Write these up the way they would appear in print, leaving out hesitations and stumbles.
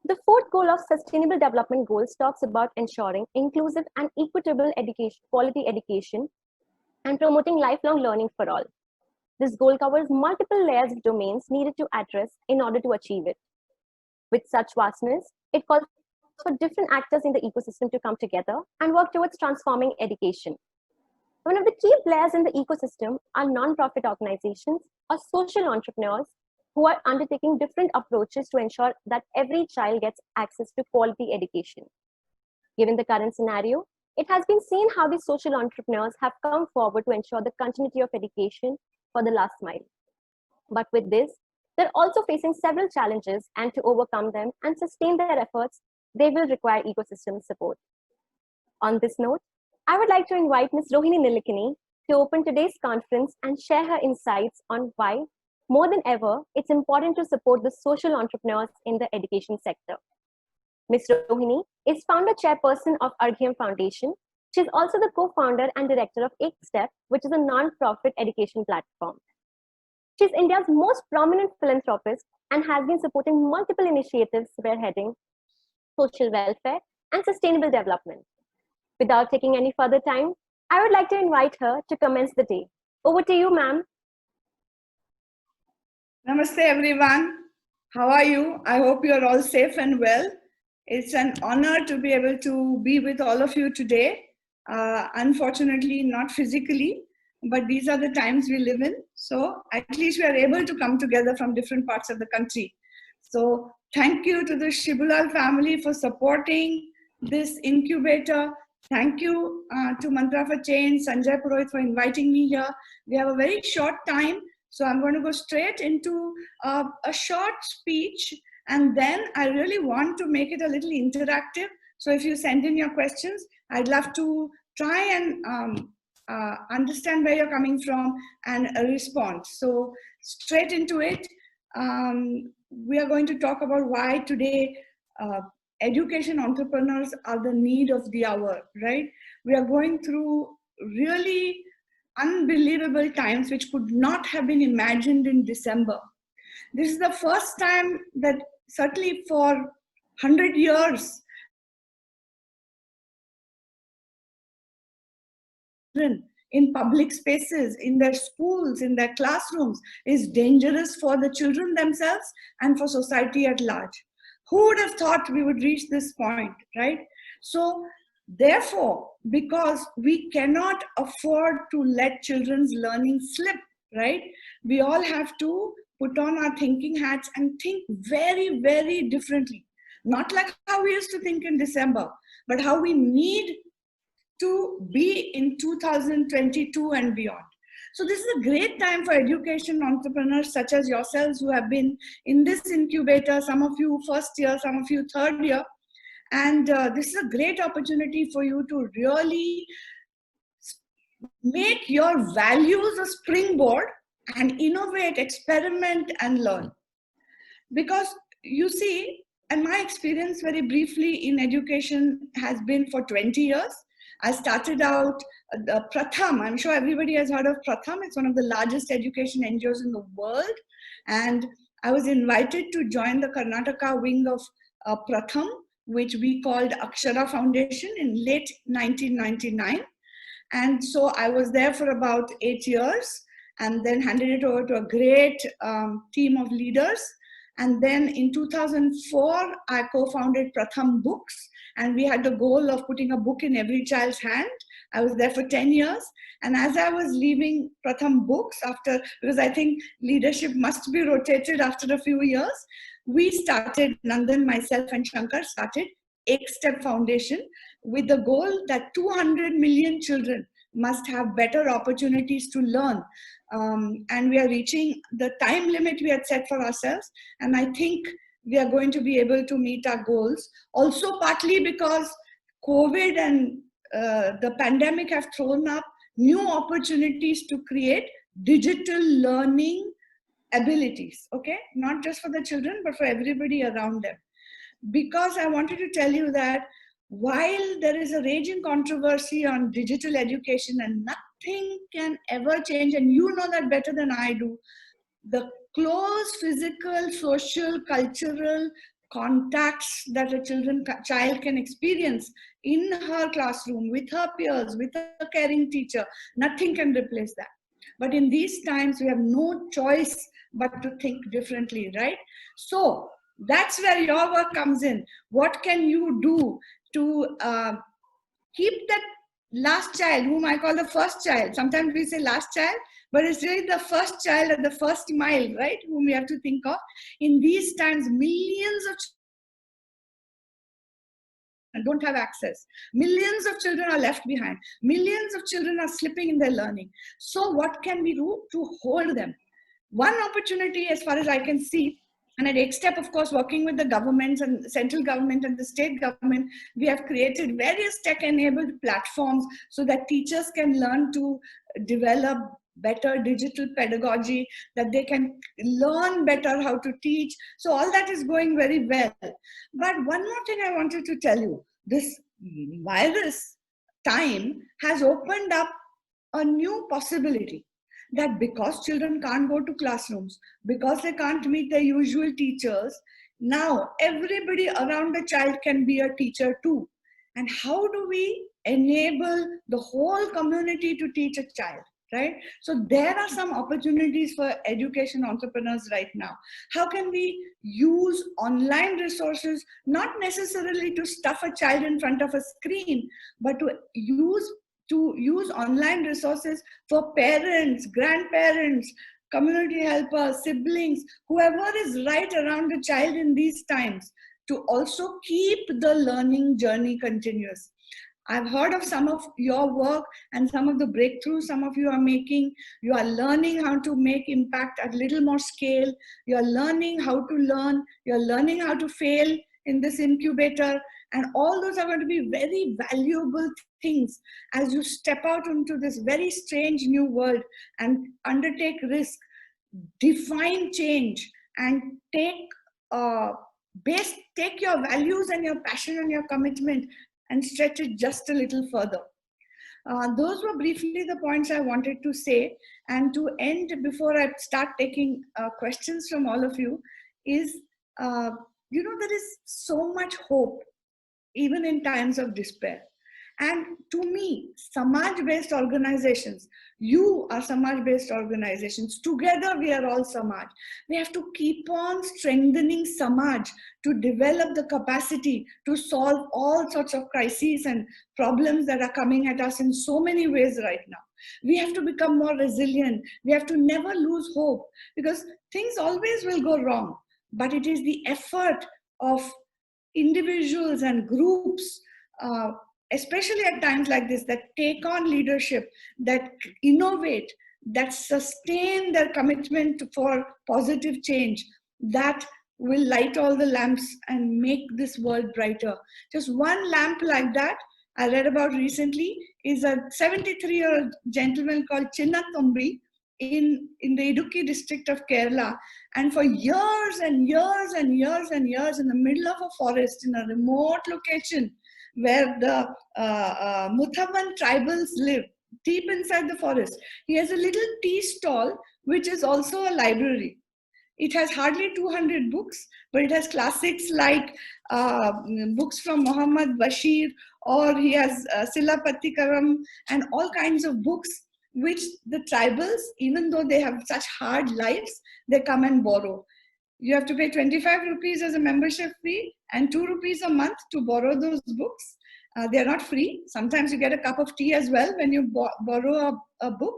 The fourth goal of Sustainable Development Goals talks about ensuring inclusive and equitable education, quality education, and promoting lifelong learning for all. This goal covers multiple layers of domains needed to address in order to achieve it. With such vastness, it calls for different actors in the ecosystem to come together and work towards transforming education. One of the key players in the ecosystem are non-profit organizations or social entrepreneurs who are undertaking different approaches to ensure that every child gets access to quality education. Given the current scenario, it has been seen how these social entrepreneurs have come forward to ensure the continuity of education for the last mile. But with this, they're also facing several challenges, and to overcome them and sustain their efforts, they will require ecosystem support. On this note, I would like to invite Ms. Rohini Nilekani to open today's conference and share her insights on why, more than ever, it's important to support the social entrepreneurs in the education sector. Ms. Rohini is founder chairperson of Arghyam Foundation. She is also the co-founder and director of EkStep, which is a non-profit education platform. She is India's most prominent philanthropist and has been supporting multiple initiatives spearheading social welfare and sustainable development. Without taking any further time, I would like to invite her to commence the day. Over to you, ma'am. Namaste, everyone. How are you? I hope you are all safe and well. It's an honor to be able to be with all of you today. Unfortunately, not physically, but these are the times we live in. So at least we are able to come together from different parts of the country. So thank you to the Shibulal family for supporting this incubator. Thank you to Mantra for Change, Sanjay Purohit for inviting me here. We have a very short time, so I'm going to go straight into a short speech, and then I really want to make it a little interactive. So if you send in your questions, I'd love to try and understand where you're coming from and respond. So straight into it, we are going to talk about why today education entrepreneurs are the need of the hour, right? We are going through really unbelievable times which could not have been imagined in December. This is the first time that certainly for 100 years, in public spaces, in their schools, in their classrooms, is dangerous for the children themselves and for society at large. Who would have thought we would reach this point, right? So therefore, because we cannot afford to let children's learning slip, right? We all have to put on our thinking hats and think very, very differently. Not like how we used to think in December, but how we need to be in 2022 and beyond. So this is a great time for education entrepreneurs such as yourselves who have been in this incubator, some of you first year, some of you third year. And this is a great opportunity for you to really make your values a springboard and innovate, experiment, and learn. Because you see, and my experience very briefly in education has been for 20 years. I started out Pratham. I'm sure everybody has heard of Pratham. It's one of the largest education NGOs in the world. And I was invited to join the Karnataka wing of Pratham, which we called Akshara Foundation in late 1999. And so I was there for about 8 years and then handed it over to a great team of leaders. And then in 2004, I co-founded Pratham Books, and we had the goal of putting a book in every child's hand. I was there for 10 years. And as I was leaving Pratham Books, because I think leadership must be rotated after a few years, we started, Nandan, myself and Shankar started EkStep Foundation with the goal that 200 million children must have better opportunities to learn. And we are reaching the time limit we had set for ourselves. And I think we are going to be able to meet our goals. Also partly because COVID and the pandemic have thrown up new opportunities to create digital learning abilities, okay? Not just for the children, but for everybody around them. Because I wanted to tell you that while there is a raging controversy on digital education and nothing can ever change, and you know that better than I do, the close physical, social, cultural contacts that a child can experience in her classroom with her peers, with a caring teacher. Nothing can replace that. But in these times, we have no choice but to think differently, right? So that's where your work comes in. What can you do to keep that last child, whom I call the first child? Sometimes we say last child, but it's really the first child at the first mile, right? Whom we have to think of. In these times, millions of children don't have access. Millions of children are left behind. Millions of children are slipping in their learning. So what can we do to hold them? One opportunity, as far as I can see, and at Xstep, of course, working with the governments and the central government and the state government, we have created various tech-enabled platforms so that teachers can learn to develop better digital pedagogy, that they can learn better how to teach. So all that is going very well. But one more thing I wanted to tell you, this virus time has opened up a new possibility, that because children can't go to classrooms, because they can't meet their usual teachers, now everybody around the child can be a teacher too. And how do we enable the whole community to teach a child, right? So there are some opportunities for education entrepreneurs right now. How can we use online resources, not necessarily to stuff a child in front of a screen, but to use online resources for parents, grandparents, community helpers, siblings, whoever is right around the child in these times, to also keep the learning journey continuous. I've heard of some of your work and some of the breakthroughs some of you are making. You are learning how to make impact at little more scale. You're learning how to learn. You're learning how to fail in this incubator. And all those are going to be very valuable things as you step out into this very strange new world and undertake risk, define change, and take your values and your passion and your commitment and stretch it just a little further. Those were briefly the points I wanted to say. And to end, before I start taking questions from all of you, is, there is so much hope, even in times of despair. And to me, Samaj-based organizations, you are Samaj-based organizations, together we are all Samaj. We have to keep on strengthening Samaj to develop the capacity to solve all sorts of crises and problems that are coming at us in so many ways right now. We have to become more resilient. We have to never lose hope, because things always will go wrong. But it is the effort of individuals and groups, especially at times like this, that take on leadership, that innovate, that sustain their commitment for positive change, that will light all the lamps and make this world brighter. Just one lamp like that I read about recently is a 73-year-old gentleman called Chinna Thumbi in the Idukki district of Kerala. And for years and years and years and years, in the middle of a forest, in a remote location, where the Muthavan tribals live, deep inside the forest, he has a little tea stall, which is also a library. It has hardly 200 books, but it has classics like books from Muhammad Bashir, or he has Silapatikaram, and all kinds of books which the tribals, even though they have such hard lives, they come and borrow. You have to pay 25 rupees as a membership fee and 2 rupees a month to borrow those books. They are not free. Sometimes you get a cup of tea as well when you borrow a book.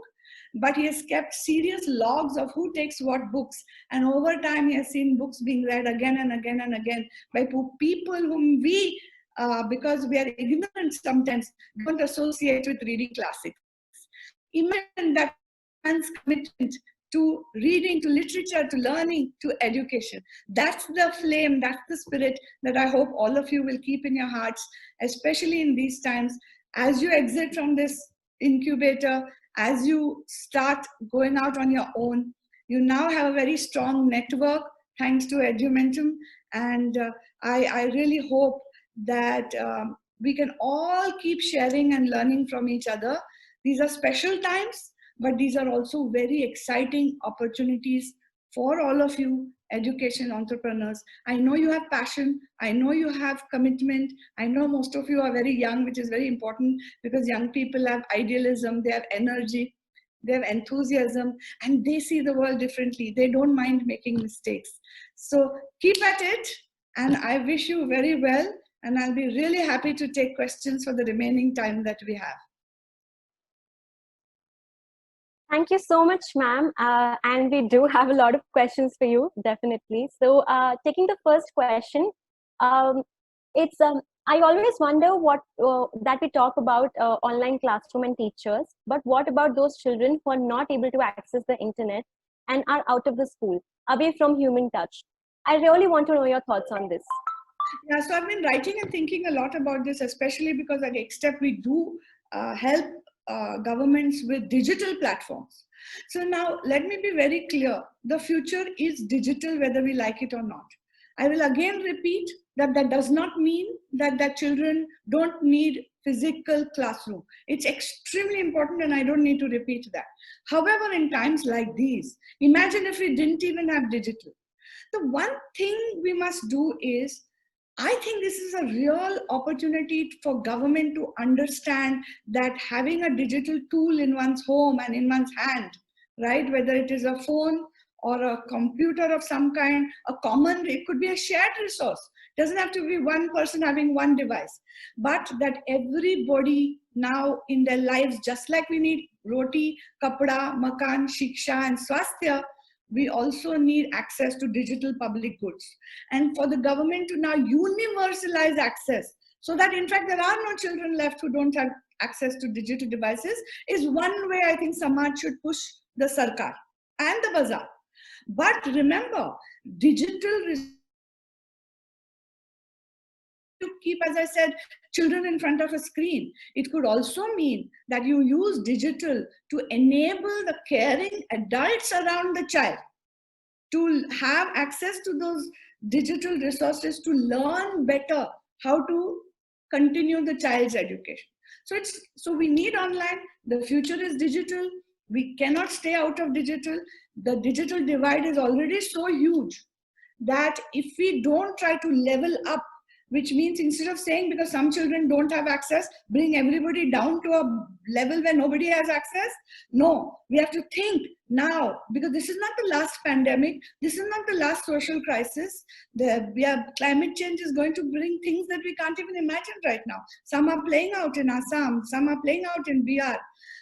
But he has kept serious logs of who takes what books. And over time, he has seen books being read again and again and again by people whom we, because we are ignorant sometimes, don't associate with reading classics. Imagine that man's commitment to reading, to literature, to learning, to education. That's the flame, that's the spirit that I hope all of you will keep in your hearts, especially in these times. As you exit from this incubator, as you start going out on your own, you now have a very strong network thanks to Edumentum. And I really hope that we can all keep sharing and learning from each other. These are special times, but these are also very exciting opportunities for all of you education entrepreneurs. I know you have passion. I know you have commitment. I know most of you are very young, which is very important because young people have idealism, they have energy, they have enthusiasm, and they see the world differently. They don't mind making mistakes. So keep at it, and I wish you very well. And I'll be really happy to take questions for the remaining time that we have. Thank you so much, ma'am. And we do have a lot of questions for you, definitely. So taking the first question, um, I always wonder that we talk about online classroom and teachers, but what about those children who are not able to access the internet and are out of the school, away from human touch? I really want to know your thoughts on this. Yeah, so I've been writing and thinking a lot about this, especially because at Xstep we do help governments with digital platforms. So now let me be very clear. The future is digital, whether we like it or not. I will again repeat that that does not mean that children don't need physical classroom. It's extremely important, and I don't need to repeat that. However, in times like these, imagine if we didn't even have digital. The one thing we must do is, I think this is a real opportunity for government to understand that having a digital tool in one's home and in one's hand, right, whether it is a phone or a computer of some kind, it could be a shared resource. It doesn't have to be one person having one device, but that everybody now in their lives, just like we need roti, kapda, makan, shiksha, and swasthya, we also need access to digital public goods. And for the government to now universalize access, so that in fact there are no children left who don't have access to digital devices, is one way I think Samaj should push the Sarkar and the Bazaar. But remember, digital to keep, as I said, children in front of a screen. It could also mean that you use digital to enable the caring adults around the child to have access to those digital resources to learn better how to continue the child's education. So we need online. The future is digital. We cannot stay out of digital. The digital divide is already so huge that if we don't try to level up, which means instead of saying because some children don't have access, bring everybody down to a level where nobody has access. No, we have to think now, because this is not the last pandemic. This is not the last social crisis. Climate change is going to bring things that we can't even imagine right now. Some are playing out in Assam, some are playing out in Bihar.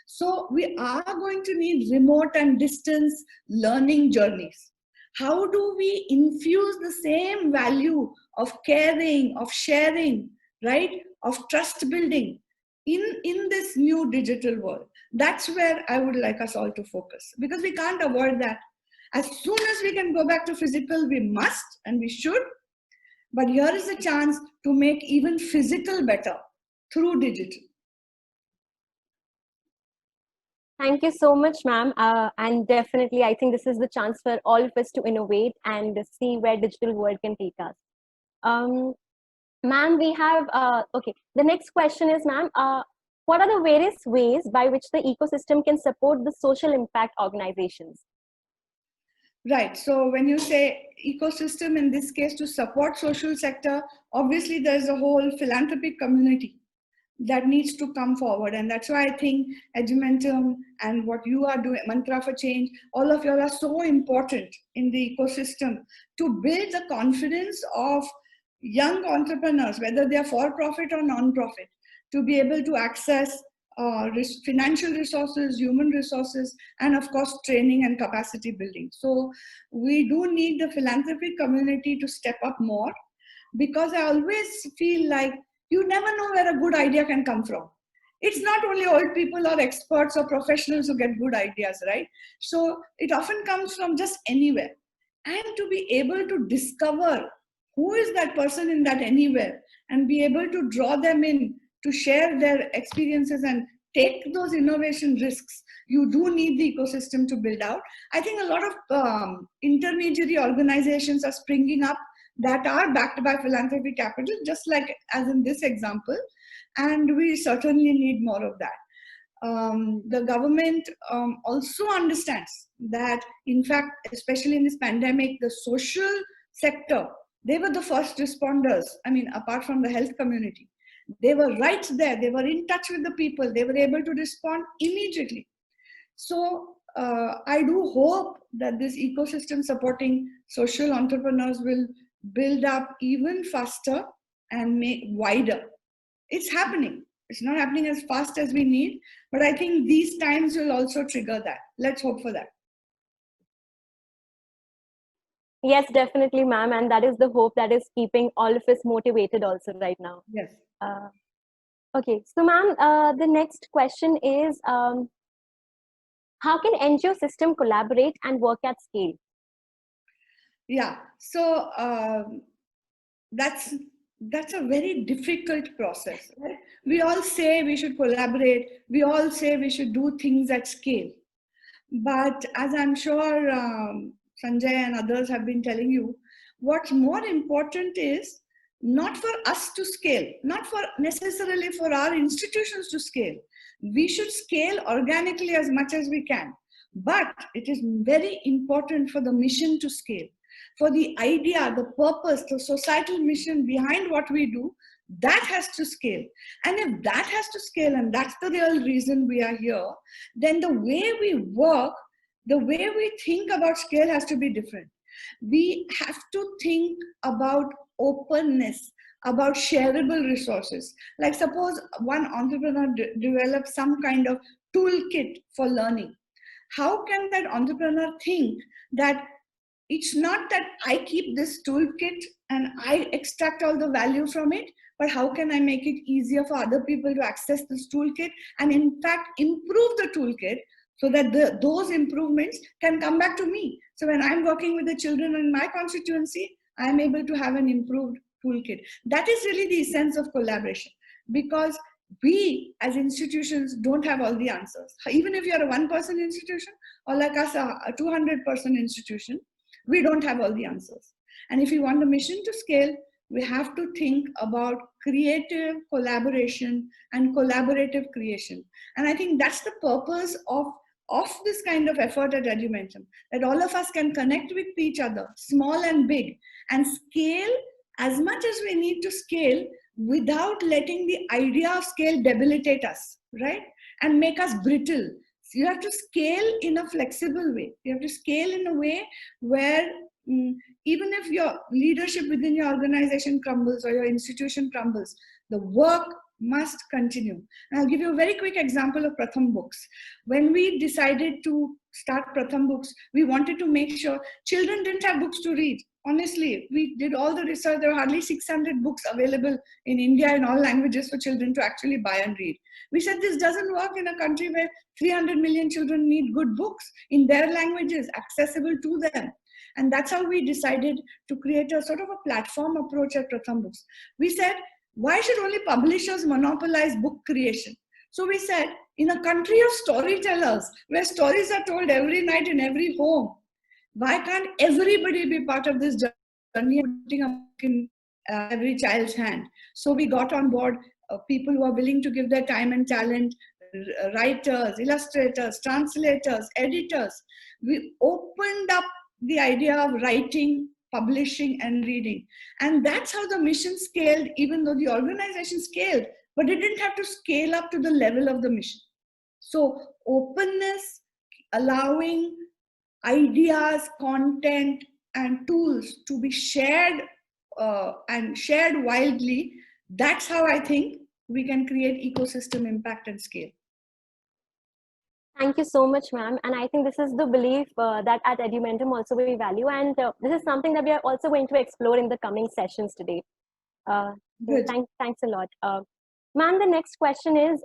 So we are going to need remote and distance learning journeys. How do we infuse the same value of caring, of sharing, right, of trust building in this new digital world? That's where I would like us all to focus, because we can't avoid that. As soon as we can go back to physical, we must and we should. But here is a chance to make even physical better through digital. Thank you so much, ma'am. And definitely, I think this is the chance for all of us to innovate and see where digital world can take us. Ma'am, we have, okay, the next question is, ma'am, what are the various ways by which the ecosystem can support the social impact organizations? Right. So when you say ecosystem, in this case, to support social sector, obviously there's a whole philanthropic community that needs to come forward. And that's why I think Edumentum and what you are doing, Mantra for Change, all of you are so important in the ecosystem to build the confidence of young entrepreneurs, whether they are for-profit or non-profit, to be able to access financial resources, human resources, and of course, training and capacity building. So we do need the philanthropic community to step up more, because I always feel like you never know where a good idea can come from. It's not only old people or experts or professionals who get good ideas, right? So it often comes from just anywhere. And to be able to discover who is that person in that anywhere and be able to draw them in to share their experiences and take those innovation risks, you do need the ecosystem to build out. I think a lot of intermediary organizations are springing up that are backed by philanthropic capital, just like as in this example, and we certainly need more of that. the government also understands that, in fact, especially in this pandemic, the social sector, they were the first responders. I mean, apart from the health community, they were right there. They were in touch with the people. They were able to respond immediately. So I do hope that this ecosystem supporting social entrepreneurs will build up even faster and make wider. It's happening. It's not happening as fast as we need, but I think these times will also trigger that. Let's hope for that. Yes, definitely, ma'am. And that is the hope that is keeping all of us motivated also right now. Yes. Okay, so ma'am, the next question is, how can NGO system collaborate and work at scale? Yeah, so that's a very difficult process. Right? We all say we should collaborate. We all say we should do things at scale. But as I'm sure Sanjay and others have been telling you, what's more important is not for us to scale, not for necessarily for our institutions to scale. We should scale organically as much as we can. But it is very important for the mission to scale, for the idea, the purpose, the societal mission behind what we do, that has to scale. And if that has to scale, and that's the real reason we are here, then the way we work, the way we think about scale has to be different. We have to think about openness, about shareable resources. Like suppose one entrepreneur develops some kind of toolkit for learning. How can that entrepreneur think that it's not that I keep this toolkit and I extract all the value from it, but how can I make it easier for other people to access this toolkit and in fact improve the toolkit so that those improvements can come back to me. So when I'm working with the children in my constituency, I'm able to have an improved toolkit. That is really the essence of collaboration, because we as institutions don't have all the answers. Even if you're a one-person institution or like us, a 200-person institution, we don't have all the answers. And if we want the mission to scale, we have to think about creative collaboration and collaborative creation. And I think that's the purpose of this kind of effort at Edumentum, that all of us can connect with each other, small and big, and scale as much as we need to scale without letting the idea of scale debilitate us, right? And make us brittle. So you have to scale in a flexible way. You have to scale in a way where even if your leadership within your organization crumbles or your institution crumbles, the work must continue. And I'll give you a very quick example of Pratham Books. When we decided to start Pratham Books, we wanted to make sure children didn't have books to read. Honestly, we did all the research. There were hardly 600 books available in India in all languages for children to actually buy and read. We said this doesn't work in a country where 300 million children need good books in their languages, accessible to them. And that's how we decided to create a sort of a platform approach at Pratham Books. We said, why should only publishers monopolize book creation? So we said, in a country of storytellers, where stories are told every night in every home, why can't everybody be part of this journey, putting a book in every child's hand? So we got on board people who are willing to give their time and talent, writers, illustrators, translators, editors. We opened up the idea of writing, publishing, and reading. And that's how the mission scaled, even though the organization scaled, but it didn't have to scale up to the level of the mission. So openness, allowing ideas, content, and tools to be shared and shared widely, that's how I think we can create ecosystem impact and scale. Thank you so much, ma'am. And I think this is the belief that at Edumentum also we value. And this is something that we are also going to explore in the coming sessions today. Thanks a lot. Ma'am, the next question is,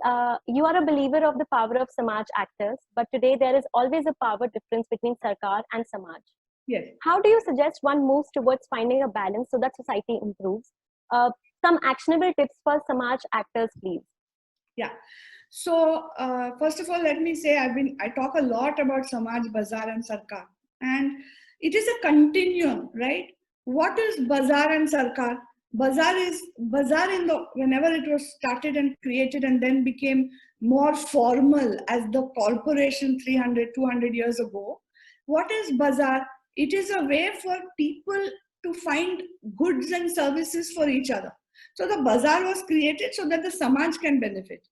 you are a believer of the power of Samaj actors, but today there is always a power difference between Sarkar and Samaj. Yes. How do you suggest one moves towards finding a balance so that society improves? Some actionable tips for Samaj actors, please. Yeah. So first of all, let me say I talk a lot about Samaj, Bazaar, and Sarkar, and it is a continuum, right? What is Bazaar and Sarkar? Bazaar in the whenever it was started and created and then became more formal as the corporation 300, 200 years ago. What is bazaar? It is a way for people to find goods and services for each other. So the bazaar was created so that the samaj can benefit.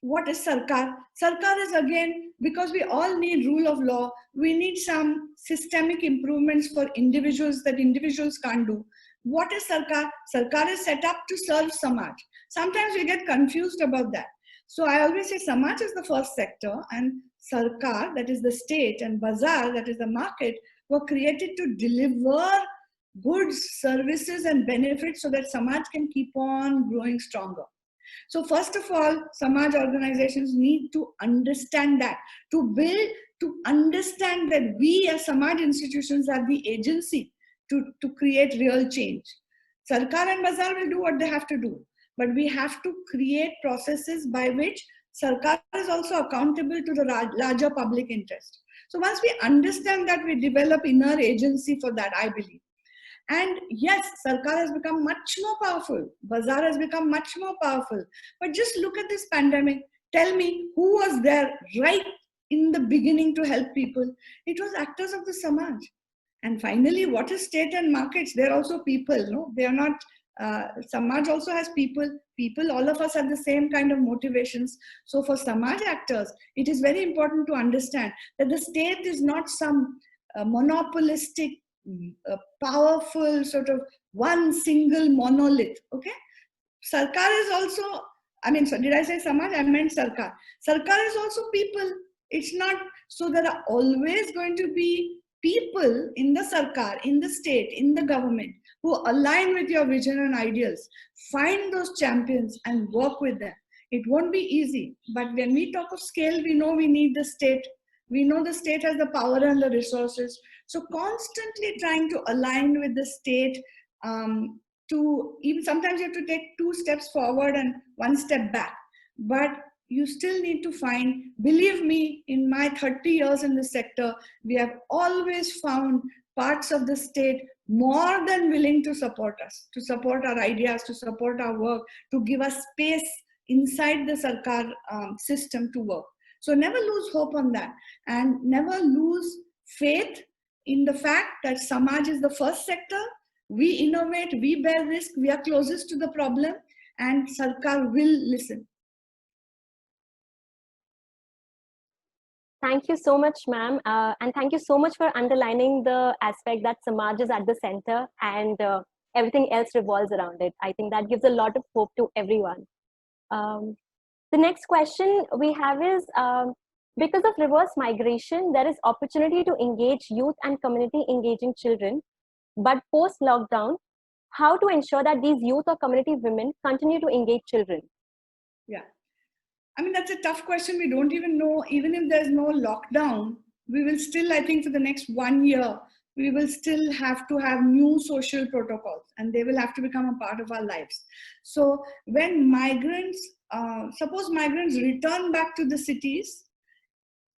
What is sarkar? Sarkar is again, because we all need rule of law, we need some systemic improvements for individuals that individuals can't do. What is sarkar? Sarkar is set up to serve samaj. Sometimes we get confused about that. So I always say samaj is the first sector, and sarkar, that is the state, and bazaar, that is the market, were created to deliver goods, services and benefits so that samaj can keep on growing stronger. So first of all, Samaj organizations need to understand that, to understand that we as Samaj institutions are the agency to create real change. Sarkar and Bazaar will do what they have to do, but we have to create processes by which Sarkar is also accountable to the larger public interest. So once we understand that, we develop inner agency for that, I believe. And yes, Sarkar has become much more powerful. Bazaar has become much more powerful. But just look at this pandemic. Tell me who was there right in the beginning to help people? It was actors of the Samaj. And finally, what is state and markets? They're also people, no? They are not, Samaj also has people. People, all of us have the same kind of motivations. So for Samaj actors, it is very important to understand that the state is not some monopolistic, powerful sort of one single monolith. Okay, Sarkar is also, I mean, so did I say Samaj? I meant Sarkar. Sarkar is also people. It's not, so there are always going to be people in the Sarkar, in the state, in the government who align with your vision and ideals. Find those champions and work with them. It won't be easy, but when we talk of scale, we know we need the state. We know the state has the power and the resources. So constantly trying to align with the state, to even sometimes you have to take 2 steps forward and 1 step back. But you still need to find, believe me, in my 30 years in this sector, we have always found parts of the state more than willing to support us, to support our ideas, to support our work, to give us space inside the Sarkar system to work. So never lose hope on that, and never lose faith in the fact that Samaj is the first sector. We innovate, we bear risk, we are closest to the problem, and Sarkar will listen. Thank you so much, ma'am. And thank you so much for underlining the aspect that Samaj is at the center and everything else revolves around it. I think that gives a lot of hope to everyone. The next question we have is, because of reverse migration, there is opportunity to engage youth and community engaging children. But post-lockdown, how to ensure that these youth or community women continue to engage children? Yeah. I mean, that's a tough question. We don't even know, even if there's no lockdown, we will still, I think for the next 1 year, we will still have to have new social protocols, and they will have to become a part of our lives. So when migrants, suppose migrants return back to the cities,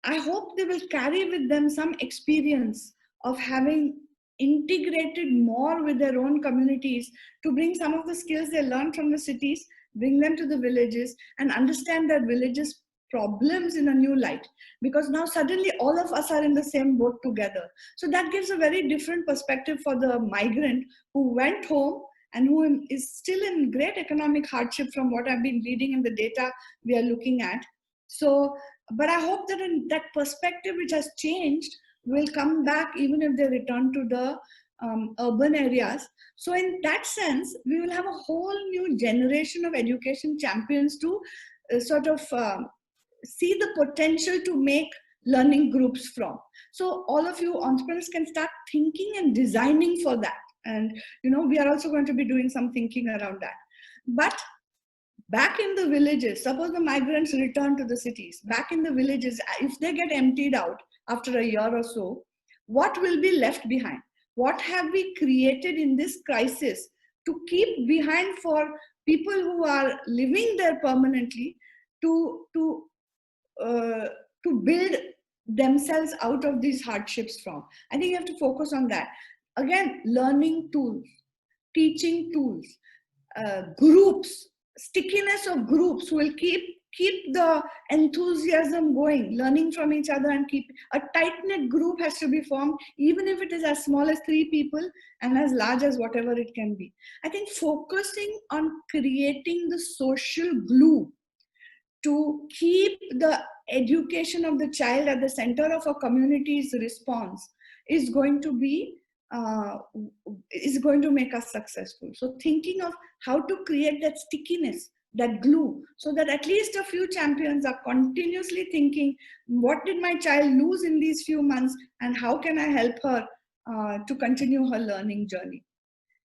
I hope they will carry with them some experience of having integrated more with their own communities to bring some of the skills they learned from the cities, bring them to the villages and understand their villages' problems in a new light. Because now suddenly all of us are in the same boat together. So that gives a very different perspective for the migrant who went home and who is still in great economic hardship from what I've been reading in the data we are looking at. So, but I hope that in that perspective which has changed will come back even if they return to the urban areas. So in that sense, we will have a whole new generation of education champions to sort of see the potential to make learning groups from. So all of you entrepreneurs can start thinking and designing for that. And we are also going to be doing some thinking around that. But back in the villages, suppose the migrants return to the cities, back in the villages, if they get emptied out after a year or so, what will be left behind? What have we created in this crisis to keep behind for people who are living there permanently to build themselves out of these hardships from? I think you have to focus on that. Again, learning tools. teaching tools, groups, stickiness of groups will keep the enthusiasm going, learning from each other, and keep a tight-knit group has to be formed, even if it is as small as 3 people and as large as whatever it can be. I think focusing on creating the social glue to keep the education of the child at the center of a community's response is going to make us successful. So thinking of how to create that stickiness, that glue, so that at least a few champions are continuously thinking, what did my child lose in these few months, and how can I help her to continue her learning journey?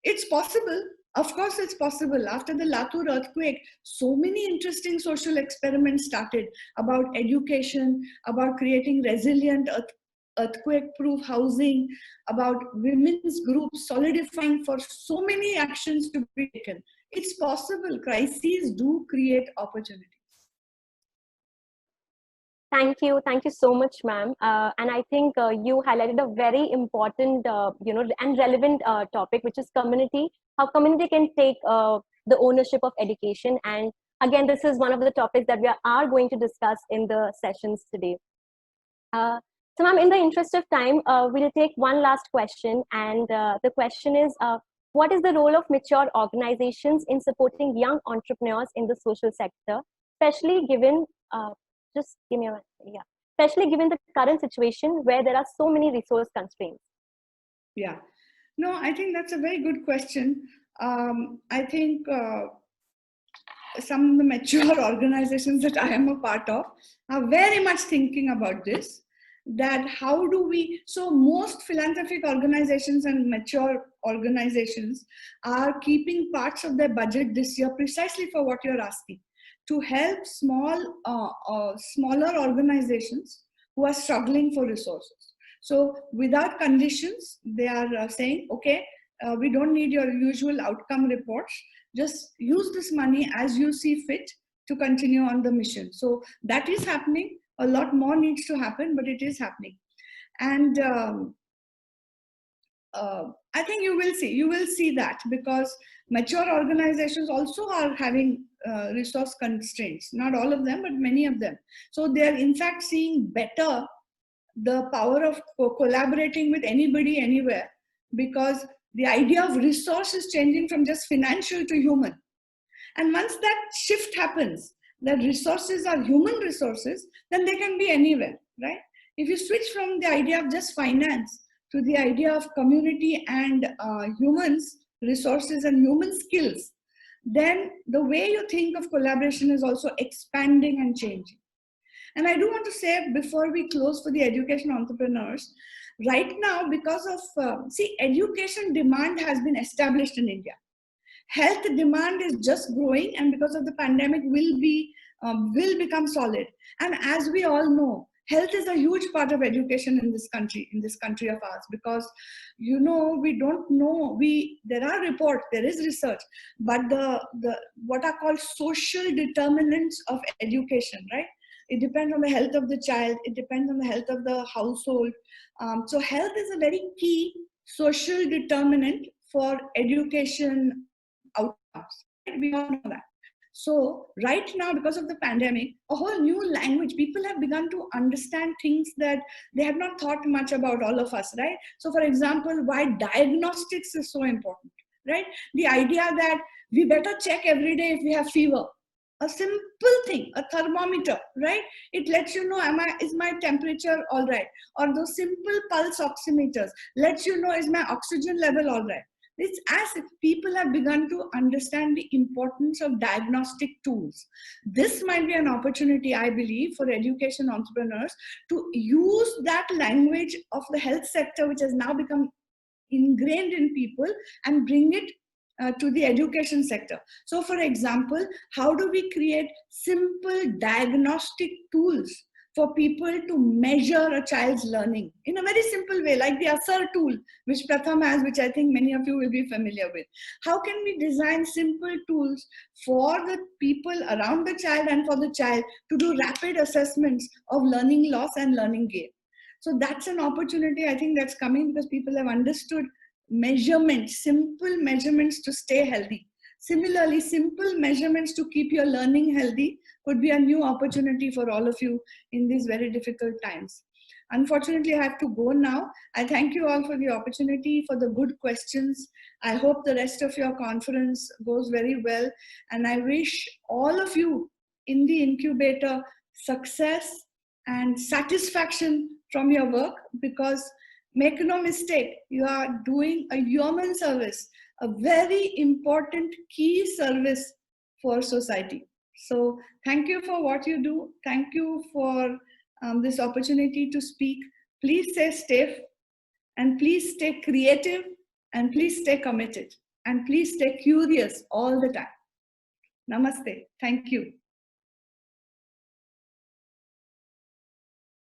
It's possible. Of course, it's possible. After the Latur earthquake, so many interesting social experiments started about education, about creating resilient earthquake-proof housing, about women's groups solidifying for so many actions to be taken. It's possible. Crises do create opportunities. Thank you so much, ma'am. And I think you highlighted a very important, and relevant topic, which is community. How community can take the ownership of education. And again, this is one of the topics that we are going to discuss in the sessions today. So, ma'am, in the interest of time, we'll take one last question, and the question is, what is the role of mature organizations in supporting young entrepreneurs in the social sector, especially given especially given the current situation where there are so many resource constraints? Yeah, no, I think that's a very good question. I think some of the mature organizations that I am a part of are very much thinking about this, that how do we, so most philanthropic organizations and mature organizations are keeping parts of their budget this year precisely for what you're asking, to help smaller organizations who are struggling for resources. So without conditions, they are saying, okay, we don't need your usual outcome reports. Just use this money as you see fit to continue on the mission. So that is happening. A lot more needs to happen, but it is happening. And I think you will see that, because mature organizations also are having resource constraints. Not all of them, but many of them. So they're in fact seeing better the power of collaborating with anybody, anywhere, because the idea of resource is changing from just financial to human. And once that shift happens, that resources are human resources, then they can be anywhere, right? If you switch from the idea of just finance to the idea of community and humans, resources and human skills, then the way you think of collaboration is also expanding and changing. And I do want to say, before we close for the education entrepreneurs, right now, because of, education demand has been established in India. Health demand is just growing, and because of the pandemic will become solid. And as we all know, health is a huge part of education in this country of ours, because we don't know, there are reports, there is research, but the what are called social determinants of education, right? It depends on the health of the child, it depends on the health of the household. So health is a very key social determinant for education outcomes. We all know that. So right now, because of the pandemic, a whole new language, people have begun to understand things that they had not thought much about, all of us, right? So for example, why diagnostics is so important, right? The idea that we better check every day if we have fever. A simple thing, a thermometer, right? It lets you know, is my temperature all right? Or those simple pulse oximeters lets you know, is my oxygen level all right? It's as if people have begun to understand the importance of diagnostic tools. This might be an opportunity, I believe, for education entrepreneurs to use that language of the health sector, which has now become ingrained in people, and bring it to the education sector. So for example, how do we create simple diagnostic tools for people to measure a child's learning in a very simple way, like the Asar tool, which Pratham has, which I think many of you will be familiar with. How can we design simple tools for the people around the child and for the child to do rapid assessments of learning loss and learning gain? So that's an opportunity, I think, that's coming, because people have understood measurements, simple measurements to stay healthy. Similarly, simple measurements to keep your learning healthy could be a new opportunity for all of you in these very difficult times. Unfortunately, I have to go now. I thank you all for the opportunity, for the good questions. I hope the rest of your conference goes very well. And I wish all of you in the incubator success and satisfaction from your work, because make no mistake, you are doing a human service, a very important key service for society. So thank you for what you do. Thank you for this opportunity to speak. Please stay safe, and please stay creative, and please stay committed, and please stay curious all the time. Namaste. Thank you.